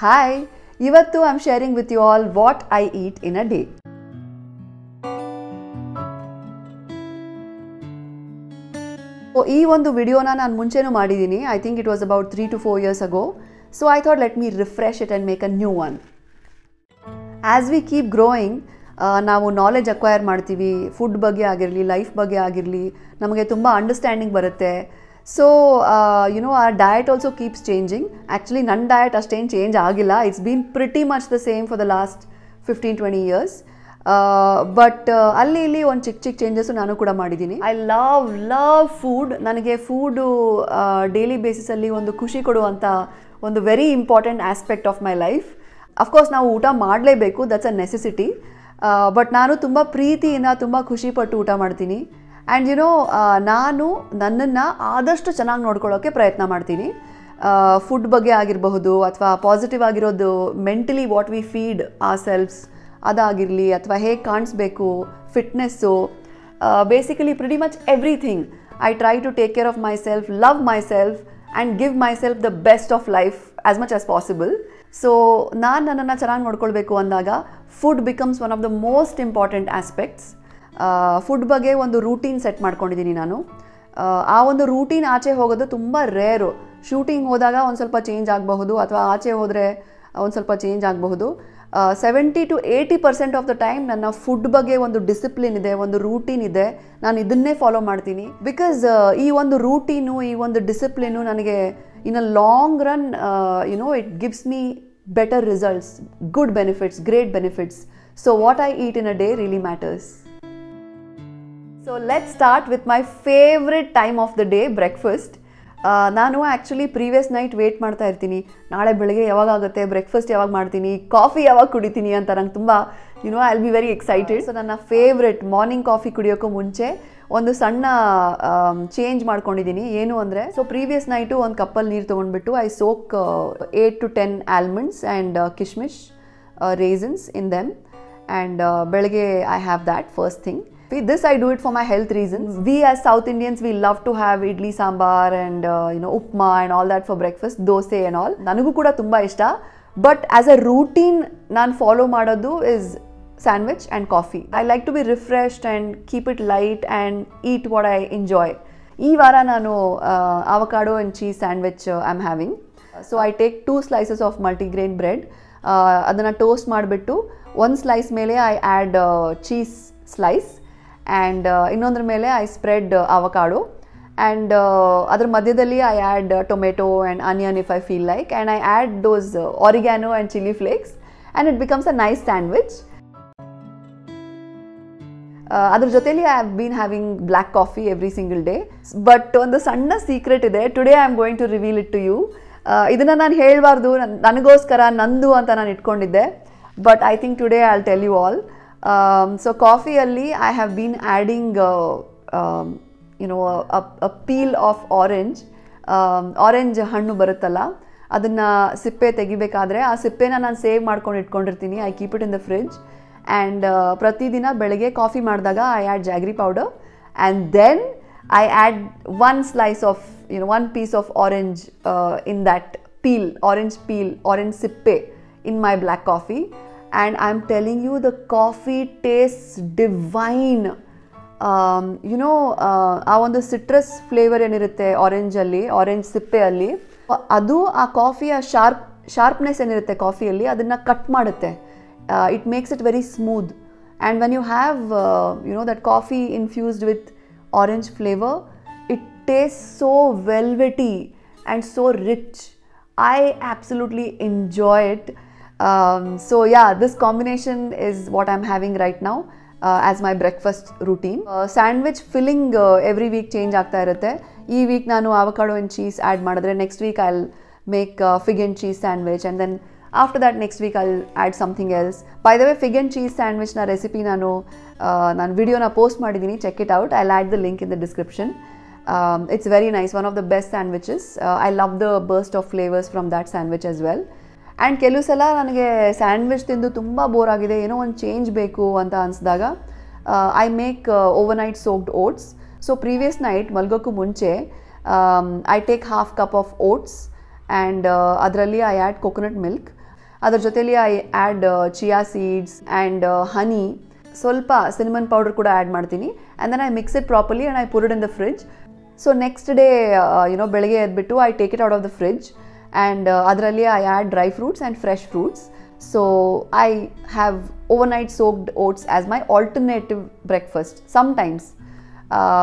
Hi, Ivattu I'm sharing with you all what I eat in a day. So, ಈ ಒಂದು ವಿಡಿಯೋನ ನಾನು ಮುಂಚೆನೂ ಮಾಡಿದ್ದೀನಿ. I think it was about 3 to 4 years ago. So I thought let me refresh it and make a new one. As we keep growing, ನಾವು knowledge acquire ಮಾಡ್ತೀವಿ. Food ಬಗ್ಗೆ ಆಗಿರಲಿ, ಲೈಫ್ ಬಗ್ಗೆ ಆಗಿರಲಿ, ನಮಗೆ ತುಂಬ ಅಂಡರ್ಸ್ಟ್ಯಾಂಡಿಂಗ್ ಬರುತ್ತೆ. So, our diet also keeps changing. Actually, ನನ್ನ diet ಅಷ್ಟೇನು ಚೇಂಜ್ ಆಗಿಲ್ಲ. It's been pretty much the same for the last 15-20 years. But ಅಲ್ಲಿ ಇಲ್ಲಿ ಒಂದು ಚಿಕ್ಕ ಚೇಂಜಸ್ಸು ನಾನು ಕೂಡ ಮಾಡಿದ್ದೀನಿ. I love food. ನನಗೆ ಫುಡು ಡೈಲಿ ಬೇಸಿಸಲ್ಲಿ ಒಂದು ಖುಷಿ ಕೊಡುವಂಥ ಒಂದು very important aspect of my life. Of course ನಾವು ಊಟ ಮಾಡಲೇಬೇಕು, ದಟ್ಸ್ ಅ ನೆಸೆಸಿಟಿ. ಬಟ್ ನಾನು ತುಂಬ ಪ್ರೀತಿಯಿಂದ ತುಂಬ ಖುಷಿಪಟ್ಟು ಊಟ ಮಾಡ್ತೀನಿ. ಆ್ಯಂಡ್ ನಾನು ನನ್ನನ್ನು ಆದಷ್ಟು ಚೆನ್ನಾಗಿ ನೋಡ್ಕೊಳ್ಳೋಕ್ಕೆ ಪ್ರಯತ್ನ ಮಾಡ್ತೀನಿ. ಫುಡ್ ಬಗ್ಗೆ ಆಗಿರಬಹುದು, ಅಥವಾ ಪಾಸಿಟಿವ್ ಆಗಿರೋದು mentally what we feed ourselves ಅದಾಗಿರಲಿ, ಅಥವಾ ಹೇಗೆ ಕಾಣಿಸ್ಬೇಕು, fitness, basically pretty much everything. I try to take care of myself, love myself and give myself the best of life as much as possible. So ನಾನು ನನ್ನನ್ನು ಚೆನ್ನಾಗಿ ನೋಡ್ಕೊಳ್ಬೇಕು ಅಂದಾಗ food becomes one of the most important aspects. Food ಬಗ್ಗೆ ಒಂದು routine set ಮಾಡ್ಕೊಂಡಿದ್ದೀನಿ ನಾನು. ಆ ಒಂದು ರೂಟೀನ್ ಆಚೆ ಹೋಗೋದು ತುಂಬ ರೇರು. ಶೂಟಿಂಗ್ ಹೋದಾಗ ಒಂದು ಸ್ವಲ್ಪ ಚೇಂಜ್ ಆಗಬಹುದು, ಅಥವಾ ಆಚೆ ಹೋದರೆ ಒಂದು ಸ್ವಲ್ಪ ಚೇಂಜ್ ಆಗಬಹುದು. 70 to 80% ಆಫ್ ದ ಟೈಮ್ ನನ್ನ ಫುಡ್ ಬಗ್ಗೆ ಒಂದು ಡಿಸಿಪ್ಲಿನ್ ಇದೆ, ಒಂದು ರೂಟೀನ್ ಇದೆ. ನಾನು ಇದನ್ನೇ ಫಾಲೋ ಮಾಡ್ತೀನಿ. ಬಿಕಾಸ್ ಈ ಒಂದು ರೂಟೀನು, ಈ ಒಂದು ಡಿಸಿಪ್ಲಿನು ನನಗೆ in a long run it gives me better results, good benefits, great benefits. So what I eat in a day really matters. So let's start with my favourite time of the day, breakfast. ನಾನು actually previous night wait ಮಾಡ್ತಾ ಇರ್ತೀನಿ, ನಾಳೆ ಬೆಳಗ್ಗೆ ಯಾವಾಗುತ್ತೆ, breakfast ಯಾವಾಗ ಮಾಡ್ತೀನಿ, coffee ಯಾವಾಗ ಕುಡಿತೀನಿ ಅಂತ. ನಂಗೆ ತುಂಬ I will be very excited. So ನನ್ನ ಫೇವ್ರೆಟ್ ಮಾರ್ನಿಂಗ್ ಕಾಫಿ ಕುಡಿಯೋಕ್ಕೂ ಮುಂಚೆ ಒಂದು ಸಣ್ಣ ಚೇಂಜ್ ಮಾಡ್ಕೊಂಡಿದ್ದೀನಿ. ಏನು ಅಂದರೆ, ಸೊ ಪ್ರೀವಿಯಸ್ ನೈಟು ಒಂದು ಕಪ್ಪಲ್ಲಿ ನೀರು ತೊಗೊಂಡ್ಬಿಟ್ಟು I soak 8 to 10 almonds and ಕಿಶ್ಮಿಶ್, ರೇಸನ್ಸ್ ಇನ್ ದೆಮ್, ಆ್ಯಂಡ್ ಬೆಳಗ್ಗೆ I have that first thing. This I do it for my health reasons. We as South Indians, we love to have idli sambar and upma and all that for breakfast, dosa and all. Nanagu kuda tumba ishta, but as a routine nan follow madodu is sandwich and coffee. I like to be refreshed and keep it light and eat what I enjoy. Ee vara nanu avocado and cheese sandwich I'm having. So I take 2 slices of multigrain bread, adanna toast madibittu one slice mele I add cheese slice, and ಇನ್ನೊಂದ್ರ ಮೇಲೆ I spread avocado, and ಅದ್ರ ಮಧ್ಯದಲ್ಲಿ I add tomato and onion if I feel like, and I add those oregano and chilli flakes, and it becomes a nice sandwich. ಅದ್ರ ಜೊತೆಲಿ I have been having black coffee every single day. But ಒಂದು ಸಣ್ಣ secret ಇದೆ, today I am going to reveal it to you. ಇದನ್ನು ನಾನು ಹೇಳಬಾರ್ದು, ನನಗೋಸ್ಕರ ನಂದು ಅಂತ ನಾನು ಇಟ್ಕೊಂಡಿದ್ದೆ. But I think today I will tell you all. So ಕಾಫಿಯಲ್ಲಿ I have been adding a peel of orange. Orange ಹಣ್ಣು ಬರುತ್ತಲ್ಲ, ಅದನ್ನು ಸಿಪ್ಪೆ ತೆಗಿಬೇಕಾದ್ರೆ ಆ ಸಿಪ್ಪೆನ ನಾನು ಸೇವ್ ಮಾಡ್ಕೊಂಡು ಇಟ್ಕೊಂಡಿರ್ತೀನಿ. I keep it in the fridge, and ಪ್ರತಿದಿನ ಬೆಳಗ್ಗೆ ಕಾಫಿ ಮಾಡಿದಾಗ I add jaggery powder, and then I add one slice of one piece of orange in that peel, orange sippe in my black coffee. And I'm telling you, the coffee tastes divine. ಆ ಒಂದು citrus flavour ಏನಿರುತ್ತೆ ಆರೆಂಜಲ್ಲಿ, orange ಸಿಪ್ಪೆಯಲ್ಲಿ, ಅದು ಆ ಕಾಫಿಯ sharpness ಏನಿರುತ್ತೆ ಕಾಫಿಯಲ್ಲಿ ಅದನ್ನು cut ಮಾಡುತ್ತೆ. It makes it very smooth. And when you have that coffee infused with orange flavour, it taste so velvety and so rich. I absolutely enjoy it. So yeah, this combination is what I'm having right now as my breakfast routine. Sandwich filling every week change ಆಗ್ತಾ ಇರುತ್ತೆ. ಈ weak ನಾನು avocado and cheese add ಮಾಡಿದ್ರೆ, next week I'll make fig and cheese sandwich, and then after that next week I'll add something else. By the way, fig and cheese sandwich na recipe ನಾನು ವಿಡಿಯೋನ post ಮಾಡಿದ್ದೀನಿ, check it out. I'll add the link in the description. It's very nice, one of the best sandwiches. I love the burst of flavors from that sandwich as well. And ಕೆಲವು ಸಲ ನನಗೆ sandwich ತಿಂದು ತುಂಬ bore ಆಗಿದೆ, ಏನೋ ಒಂದು change ಬೇಕು ಅಂತ ಅನಿಸಿದಾಗ I make overnight soaked oats. So previous night ಮಲ್ಗೋಕ್ಕೂ ಮುಂಚೆ I take 1/2 cup of oats, and ಅದರಲ್ಲಿ ಐ ಆ್ಯಡ್ coconut milk. ಅದರ ಜೊತೆಲಿ I add chia seeds and honey, ಸ್ವಲ್ಪ ಸಿನಮನ್ ಪೌಡರ್ ಕೂಡ ಆ್ಯಡ್ ಮಾಡ್ತೀನಿ. And then I mix it properly and I put it in the fridge. So next day ಬೆಳಗ್ಗೆ ಎದ್ಬಿಟ್ಟು I take it out of the fridge and ಅದರಲ್ಲಿ I add dry fruits and fresh fruits. So I have overnight soaked oats as my alternative breakfast sometimes.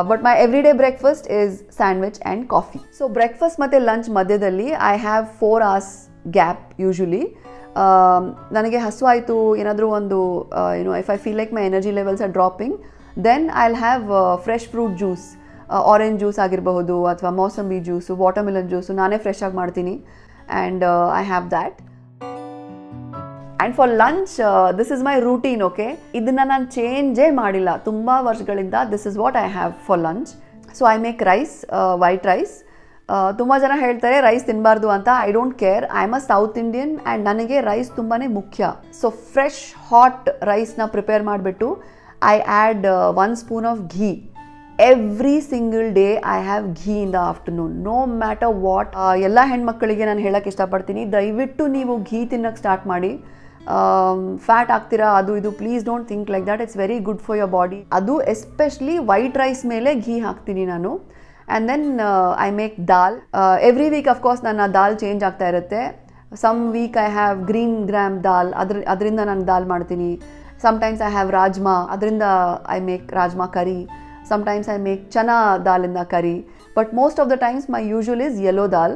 But my everyday breakfast is sandwich and coffee. So breakfast ಮತ್ತೆ lunch ಮಧ್ಯದಲ್ಲಿ I have 4 hours gap usually. ನನಗೆ ಹಸುವಾಯಿತು ಏನಾದರೂ ಒಂದು if I feel like my energy levels are dropping, then I'll have fresh fruit juice, orange juice ಆಗಿರಬಹುದು ಅಥವಾ ಮೌಸಂಬಿ juice, watermelon juice ನಾನೇ fresh ಆಗಿ ಮಾಡ್ತೀನಿ and I have that. And for lunch this is my routine. Okay, ಇದನ್ನು ನಾನು ಚೇಂಜೇ ಮಾಡಿಲ್ಲ ತುಂಬ ವರ್ಷಗಳಿಂದ. This is what I have for lunch. So I make rice, white rice. ತುಂಬ ಜನ ಹೇಳ್ತಾರೆ ರೈಸ್ ತಿನ್ನಬಾರ್ದು ಅಂತ. I don't care. I am a South Indian and ನನಗೆ ರೈಸ್ ತುಂಬಾ ಮುಖ್ಯ. ಸೊ ಫ್ರೆಶ್ ಹಾಟ್ ರೈಸ್ನ ಪ್ರಿಪೇರ್ ಮಾಡಿಬಿಟ್ಟು I add 1 spoon of ghee. Every single day I have ghee in the afternoon, no matter what. ಎಲ್ಲ ಹೆಣ್ಮಕ್ಕಳಿಗೆ ನಾನು ಹೇಳೋಕ್ಕೆ ಇಷ್ಟಪಡ್ತೀನಿ, ದಯವಿಟ್ಟು ನೀವು ಘೀ ತಿನ್ನೋಕ್ಕೆ ಸ್ಟಾರ್ಟ್ ಮಾಡಿ. ಫ್ಯಾಟ್ ಆಗ್ತೀರಾ ಅದು ಇದು, please don't think like that. It's very good for your body. ಅದು ಎಸ್ಪೆಷಲಿ ವೈಟ್ ರೈಸ್ ಮೇಲೆ ಘೀ ಹಾಕ್ತೀನಿ ನಾನು. And then I make dal. Every week of course ನನ್ನ ದಾಲ್ ಚೇಂಜ್ ಆಗ್ತಾ ಇರುತ್ತೆ. Some week I have green gram dal, ಅದರಿಂದ ನಾನು ದಾಲ್ ಮಾಡ್ತೀನಿ. ಸಮ್ಟೈಮ್ಸ್ ಐ ಹ್ಯಾವ್ ರಾಜ್ಮಾ, ಅದರಿಂದ I make rajma curry. Sometimes I make chana ದಾಲಿಂದ curry. But most of the times my usual is yellow ದಾಲ್.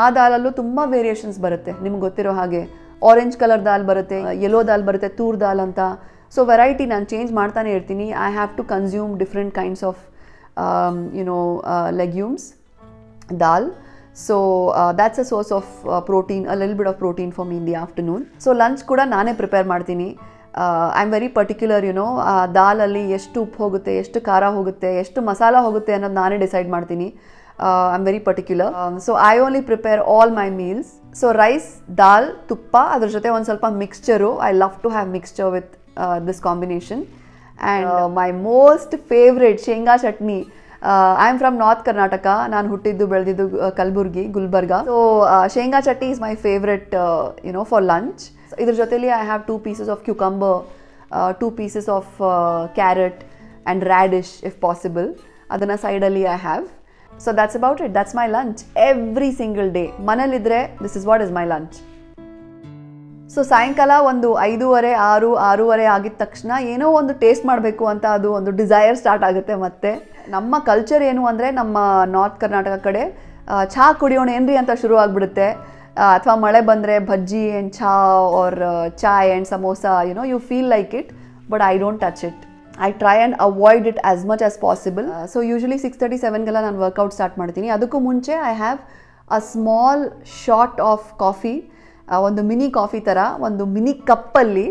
ಆ ದಾಲಲ್ಲೂ ತುಂಬ ವೇರಿಯೇಷನ್ಸ್ ಬರುತ್ತೆ ನಿಮ್ಗೆ ಗೊತ್ತಿರೋ ಹಾಗೆ. ಆರೆಂಜ್ ಕಲರ್ ದಾಲ್ ಬರುತ್ತೆ, ಯೆಲ್ಲೋ ದಾಲ್ ಬರುತ್ತೆ, ತೂರ್ ದಾಲ್ ಅಂತ. ಸೊ ವೆರೈಟಿ ನಾನು ಚೇಂಜ್ ಮಾಡ್ತಾನೆ ಇರ್ತೀನಿ. I have to consume different kinds of legumes, dal. So that's a source of protein, a lil bit of protein for me in the afternoon. So lunch ಕೂಡ ನಾನೇ prepare ಮಾಡ್ತೀನಿ. I am very particular, ದಾಲಲ್ಲಿ ಎಷ್ಟು ಉಪ್ಪು ಹೋಗುತ್ತೆ, ಎಷ್ಟು ಖಾರ ಹೋಗುತ್ತೆ, ಎಷ್ಟು ಮಸಾಲ ಹೋಗುತ್ತೆ ಅನ್ನೋದು ನಾನೇ ಡಿಸೈಡ್ ಮಾಡ್ತೀನಿ. I am very particular. So I only prepare all my meals. So rice, dal, ತುಪ್ಪ, ಅದ್ರ ಜೊತೆ ಒಂದು ಸ್ವಲ್ಪ mixture. I love to have mixture with this combination. And my most favourite shenga chutney. I am from North Karnataka. ನಾನು ಹುಟ್ಟಿದ್ದು ಬೆಳೆದಿದ್ದು Kalaburagi, Gulbarga. So shenga chutney is my favourite for lunch. ಇದ್ರ ಜೊತೆಲಿ I have 2 pieces of cucumber, 2 pieces of carrot and radish if possible. ಅದನ್ನು ಸೈಡಲ್ಲಿ I have. So that's about it. That's my lunch every single day. ಮನೇಲಿದ್ರೆ this is what is my lunch. So ಸಾಯಂಕಾಲ ಒಂದು 5:30, 6:30 ಆಗಿದ ತಕ್ಷಣ ಏನೋ ಒಂದು taste ಮಾಡಬೇಕು ಅಂತ ಅದು ಒಂದು ಡಿಸೈರ್ ಸ್ಟಾರ್ಟ್ ಆಗುತ್ತೆ. ಮತ್ತೆ ನಮ್ಮ ಕಲ್ಚರ್ ಏನು ಅಂದರೆ, ನಮ್ಮ ನಾರ್ತ್ ಕರ್ನಾಟಕ ಕಡೆ ಚಹಾ ಕುಡಿಯೋಣ ಏನ್ರಿ ಅಂತ ಶುರು ಆಗಿಬಿಡುತ್ತೆ. ಅಥವಾ ಮಳೆ ಬಂದರೆ ಬಜ್ಜಿ ಆ್ಯಂಡ್ ಚಹಾ or chai and samosa, you feel like it, but I don't touch it. I try and avoid it as much as possible. So usually 6:37 ನಾನು ವರ್ಕೌಟ್ ಸ್ಟಾರ್ಟ್ ಮಾಡ್ತೀನಿ. ಅದಕ್ಕೂ ಮುಂಚೆ I have a small shot of coffee, ಒಂದು mini coffee ಥರ, ಒಂದು mini ಕಪ್ಪಲ್ಲಿ.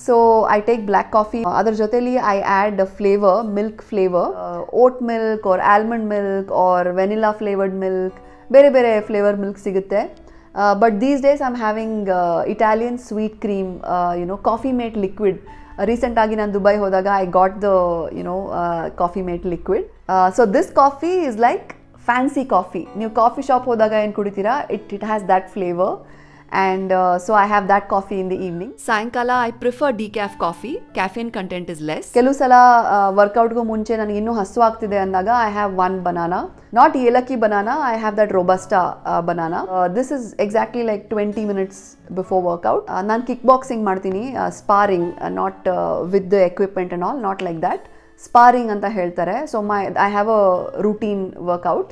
So I take black coffee. ಅದ್ರ ಜೊತೆಲಿ I add flavour, milk flavour, oat milk or almond milk R vanilla flavoured milk, ಬೇರೆ ಬೇರೆ ಫ್ಲೇವರ್ ಮಿಲ್ಕ್ ಸಿಗುತ್ತೆ. But these days I am having Italian sweet cream, Coffee mate liquid. ರೀಸೆಂಟಾಗಿ ನಾನು ದುಬೈ ಹೋದಾಗ I got the Coffee mate liquid. So this coffee is like fancy coffee. ನೀವು coffee shop ಹೋದಾಗ ಏನು ಕುಡಿತೀರಾ, it has that flavour. And so I have that coffee in the evening. ಸಾಯಂಕಾಲ I prefer decaf coffee. Caffeine content is less. ಕೆಲವು ಸಲ ವರ್ಕೌಟ್ಗೂ ಮುಂಚೆ ನನಗೆ ಇನ್ನೂ ಹಸುವಾಗ್ತಿದೆ ಅಂದಾಗ I have 1 banana. Not ಏಲಕ್ಕಿ banana, I have that robusta banana. This is exactly like 20 minutes before workout. ನಾನು kick boxing ಮಾಡ್ತೀನಿ, sparring, not with the equipment and all, not like that. Sparring ಅಂತ ಹೇಳ್ತಾರೆ. So I have a routine workout.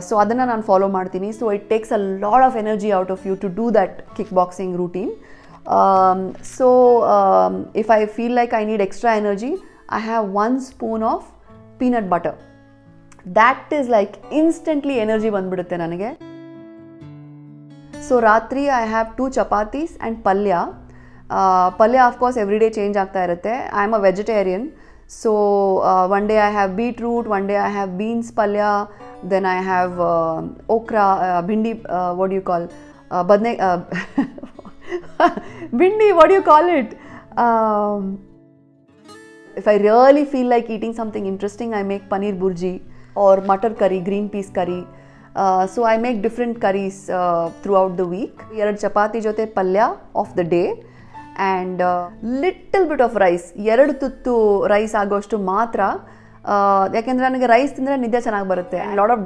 So ಅದನ್ನು ನಾನು follow ಮಾಡ್ತೀನಿ. So it takes a lot of energy out of you to do that kick boxing routine. So if I feel like I need extra energy, I have 1 spoon of peanut butter. That is like instantly energy ಬಂದ್ಬಿಡುತ್ತೆ ನನಗೆ. So ರಾತ್ರಿ I have 2 chapatis and ಪಲ್ಯ. ಪಲ್ಯ of course every day change ಆಗ್ತಾ ಇರುತ್ತೆ. I am a vegetarian. So one day I have beetroot, one day I have beans palya, then I have okra, bindi, what do you call, badne, bindi, what do you call it? If I really feel like eating something interesting, I make paneer burji or matar curry, green peas curry. So I make different curries throughout the week. 2 chapati ಜೊತೆ ಪಲ್ಯ of the day and little bit of rice, 2 ತುತ್ತು rice ಆಗೋಷ್ಟು ಮಾತ್ರ. ಯಾಕೆಂದರೆ ನನಗೆ rice ತಿಂದರೆ ನಿದ್ದೆ ಚೆನ್ನಾಗಿ ಬರುತ್ತೆ. Lot of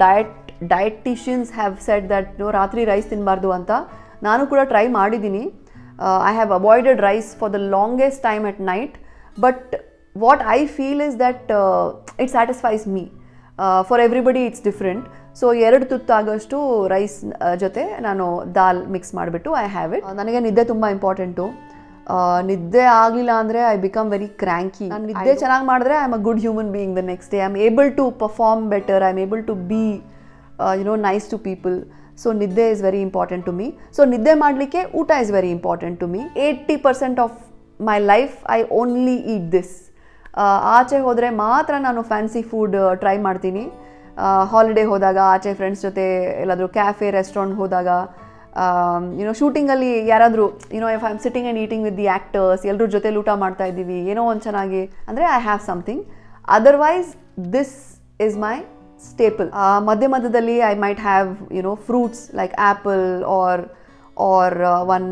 dieticians have said that ರಾತ್ರಿ ರೈಸ್ ತಿನ್ನಬಾರ್ದು ಅಂತ. ನಾನು ಕೂಡ ಟ್ರೈ ಮಾಡಿದ್ದೀನಿ. I have avoided rice for the longest time at night, but what I feel is that it satisfies me. For everybody it's different. So 2 ತುತ್ತು ಆಗೋಷ್ಟು rice ಜೊತೆ ನಾನು ದಾಲ್ ಮಿಕ್ಸ್ ಮಾಡಿಬಿಟ್ಟು ಐ ಹ್ಯಾವ್ ಇಟ್. ನನಗೆ ನಿದ್ದೆ ತುಂಬ ಇಂಪಾರ್ಟೆಂಟು. ನಿದ್ದೆ ಆಗಲಿಲ್ಲ ಅಂದರೆ ಐ ಬಿಕಮ್ ವೆರಿ ಕ್ರ್ಯಾಂಕಿ. ನಾನು ನಿದ್ದೆ ಚೆನ್ನಾಗಿ ಮಾಡಿದ್ರೆ I am a good human being the next day. I am able to perform better, I am able to be nice to people. So ನಿದ್ದೆ is very important to me. So ನಿದ್ದೆ ಮಾಡಲಿಕ್ಕೆ ಊಟ is very important to me. 80% of my life I only eat this. ಆಚೆ ಹೋದರೆ ಮಾತ್ರ ನಾನು fancy food try ಮಾಡ್ತೀನಿ. Holiday ಹೋದಾಗ, ಆಚೆ ಫ್ರೆಂಡ್ಸ್ ಜೊತೆ ಎಲ್ಲಾದರೂ ಕ್ಯಾಫೆ ರೆಸ್ಟೋರೆಂಟ್ ಹೋದಾಗ, ಶೂಟಿಂಗಲ್ಲಿ ಯಾರಾದರೂ if I am sitting and eating with the actors, ಎಲ್ಲರ ಜೊತೆಲಿ ಊಟ ಮಾಡ್ತಾ ಇದ್ದೀವಿ, ಏನೋ ಒಂದು ಚೆನ್ನಾಗಿ ಅಂದರೆ I have something. Otherwise this is my staple. ಮಧ್ಯದಲ್ಲಿ I might have fruits like apple or one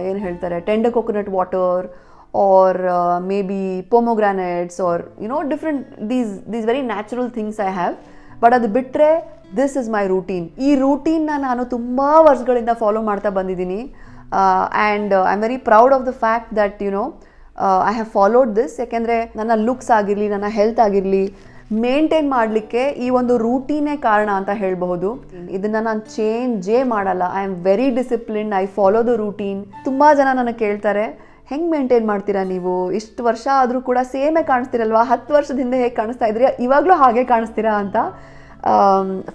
ಏನು ಹೇಳ್ತಾರೆ tender coconut water or maybe pomegranates or different these very natural things I have. But ಅದು ಬಿಟ್ಟರೆ this is my routine. ಈ ರೂಟೀನ್ನ ನಾನು ತುಂಬ ವರ್ಷಗಳಿಂದ follow ಮಾಡ್ತಾ ಬಂದಿದ್ದೀನಿ. And I am very proud of the fact that I have followed this. ಯಾಕೆಂದರೆ ನನ್ನ ಲುಕ್ಸ್ ಆಗಿರಲಿ, ನನ್ನ ಹೆಲ್ತ್ ಆಗಿರಲಿ, ಮೇಂಟೈನ್ ಮಾಡಲಿಕ್ಕೆ ಈ ಒಂದು ರೂಟೀನೇ ಕಾರಣ ಅಂತ ಹೇಳಬಹುದು. ಇದನ್ನು ನಾನು ಚೇಂಜೇ ಮಾಡಲ್ಲ. I am very disciplined. I follow the routine. ತುಂಬ ಜನ ನನಗೆ ಕೇಳ್ತಾರೆ, ಹೆಂಗೆ ಮೇಂಟೈನ್ ಮಾಡ್ತೀರಾ ನೀವು? ಇಷ್ಟು ವರ್ಷ ಆದರೂ ಕೂಡ ಸೇಮೇ ಕಾಣಿಸ್ತಿರಲ್ವಾ? 10 ವರ್ಷದ ಹಿಂದೆ ಹೇಗೆ ಕಾಣಿಸ್ತಾ ಇದ್ರಿ, ಇವಾಗಲೂ ಹಾಗೆ ಕಾಣಿಸ್ತೀರಾ ಅಂತ.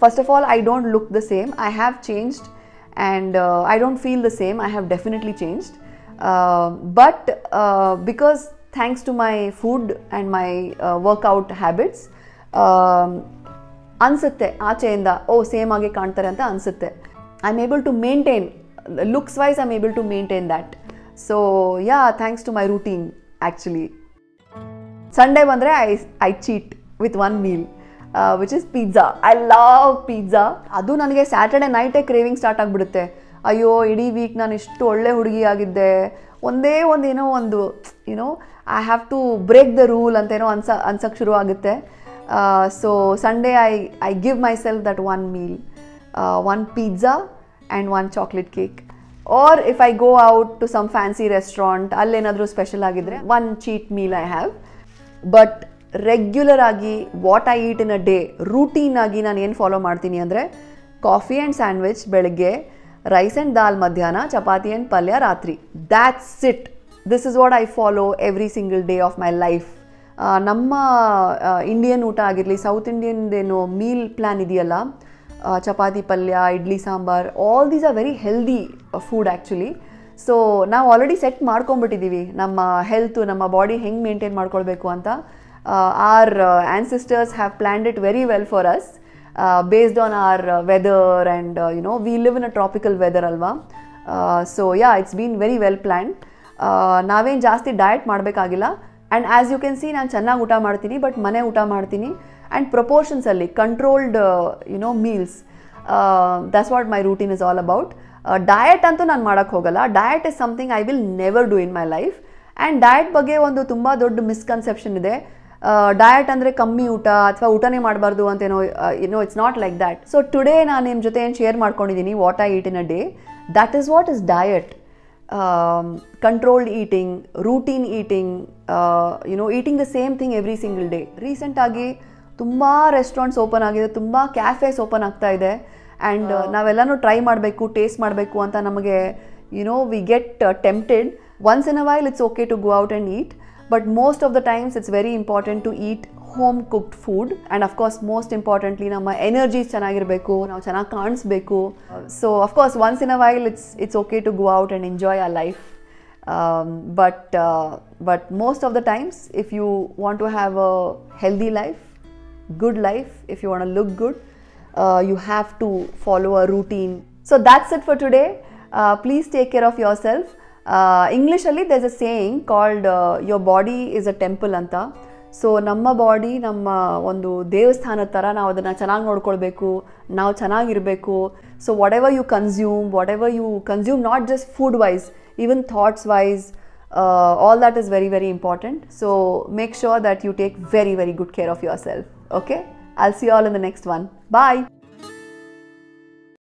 First of all, I don't look the same. I have changed and I don't feel the same. I have definitely changed. But because thanks to my food and my workout habits, ಅನಿಸುತ್ತೆ ಆಚೆಯಿಂದ same ಆಗಿ ಕಾಣ್ತಾರೆ ಅಂತ ಅನಿಸುತ್ತೆ. I am able to maintain looks wise, I am able to maintain that. So yeah, thanks to my routine actually. Sunday bandre I cheat with one meal, which is pizza. I love pizza. Adu ನನಗೆ Saturday night craving start ಆಗಿಬಿಡುತ್ತೆ. ಅಯ್ಯೋ, ಇಡೀ weak ನಾನು ಇಷ್ಟು ಒಳ್ಳೆ ಹುಡುಗಿ ಆಗಿದ್ದೆ, ಒಂದೇ ಒಂದು I have to break the rule ಅಂತ ಅನ್ಸಕ್ಕೆ ಶುರು ಆಗುತ್ತೆ. So Sunday I give myself that one meal, one pizza and one chocolate cake. Or if I go out to some fancy restaurant, allenadru special agidre one cheat meal I have. But regular agi what I eat in a day, routine agi ನಾನು ಏನು follow ಮಾಡ್ತೀನಿ ಅಂದರೆ coffee and sandwich ಬೆಳಗ್ಗೆ, rice and dal ಮಧ್ಯಾಹ್ನ, chapati and ಪಲ್ಯ ರಾತ್ರಿ. That's it. This is what I follow every single day of my life. ನಮ್ಮ Indian ಊಟ ಆಗಿರಲಿ, ಸೌತ್ ಇಂಡಿಯನ್ದೇನು ಮೀಲ್ ಪ್ಲ್ಯಾನ್ ಇದೆಯಲ್ಲ, ಚಪಾತಿ ಪಲ್ಯ, idli sambar, all these are very healthy food actually. So ನಾವು ಆಲ್ರೆಡಿ ಸೆಟ್ ಮಾಡ್ಕೊಂಬಿಟ್ಟಿದ್ದೀವಿ ನಮ್ಮ ಹೆಲ್ತು, ನಮ್ಮ ಬಾಡಿ ಹೆಂಗೆ ಮೇಂಟೈನ್ ಮಾಡ್ಕೊಳ್ಬೇಕು ಅಂತ. Our ancestors have planned it very well for us based on our weather and we live in a tropical weather ಅಲ್ವಾ. So yeah, it's been very well planned. ನಾವೇನು ಜಾಸ್ತಿ diet ಮಾಡಬೇಕಾಗಿಲ್ಲ. And as you can see, ನಾನು ಚೆನ್ನಾಗಿ ಊಟ ಮಾಡ್ತೀನಿ, but ಮನೆ ಊಟ ಮಾಡ್ತೀನಿ ಆ್ಯಂಡ್ ಪ್ರಪೋರ್ಷನ್ಸಲ್ಲಿ controlled meals. That's what my routine is all about. Diet ಅಂತೂ ನಾನು ಮಾಡೋಕ್ಕೆ ಹೋಗಲ್ಲ. Diet is something I will never do in my life. And diet ಬಗ್ಗೆ ಒಂದು ತುಂಬ ದೊಡ್ಡ ಮಿಸ್ಕನ್ಸೆಪ್ಷನ್ ಇದೆ. ಡಯಟ್ ಅಂದರೆ ಕಮ್ಮಿ ಊಟ ಅಥವಾ ಊಟನೇ ಮಾಡಬಾರ್ದು ಅಂತ it's not like that. So today ನಾನು ನಿಮ್ಮ ಜೊತೆ ಏನು ಶೇರ್ ಮಾಡ್ಕೊಂಡಿದ್ದೀನಿ, what I eat in a day, that is what is diet. Controlled eating, routine eating, eating the same thing every single day. ರೀಸೆಂಟಾಗಿ ತುಂಬ ರೆಸ್ಟೋರೆಂಟ್ಸ್ ಓಪನ್ ಆಗಿದೆ, ತುಂಬ ಕ್ಯಾಫೇಸ್ open ಆಗ್ತಾ ಇದೆ. ಆ್ಯಂಡ್ ನಾವೆಲ್ಲನೂ ಟ್ರೈ ಮಾಡಬೇಕು, ಟೇಸ್ಟ್ ಮಾಡಬೇಕು ಅಂತ ನಮಗೆ we get tempted. Once in a while it's okay to go out and eat, but most of the times it's very important to eat home cooked food. And of course most importantly ನಮ್ಮ energies ಚೆನ್ನಾಗಿರಬೇಕು, ನಾವು ಚೆನ್ನಾಗಿ ಕಾಣಿಸ್ಬೇಕು. So of course once in a while it's okay to go out and enjoy a life. But most of the times, if you want to have a healthy life, good life, if you want to look good, you have to follow a routine. So that's it for today. Please take care of yourself. English alli there's a saying called your body is a temple anta. So ನಮ್ಮ body ನಮ್ಮ ಒಂದು ದೇವಸ್ಥಾನದ ಥರ ನಾವು ಅದನ್ನು ಚೆನ್ನಾಗಿ ನೋಡ್ಕೊಳ್ಬೇಕು, ನಾವು ಚೆನ್ನಾಗಿರಬೇಕು. So whatever you consume not just food wise, even thoughts wise, all that is very, very important. So make sure that you take very, very good care of yourself. Okay, I'll see you all in the next one. Bye.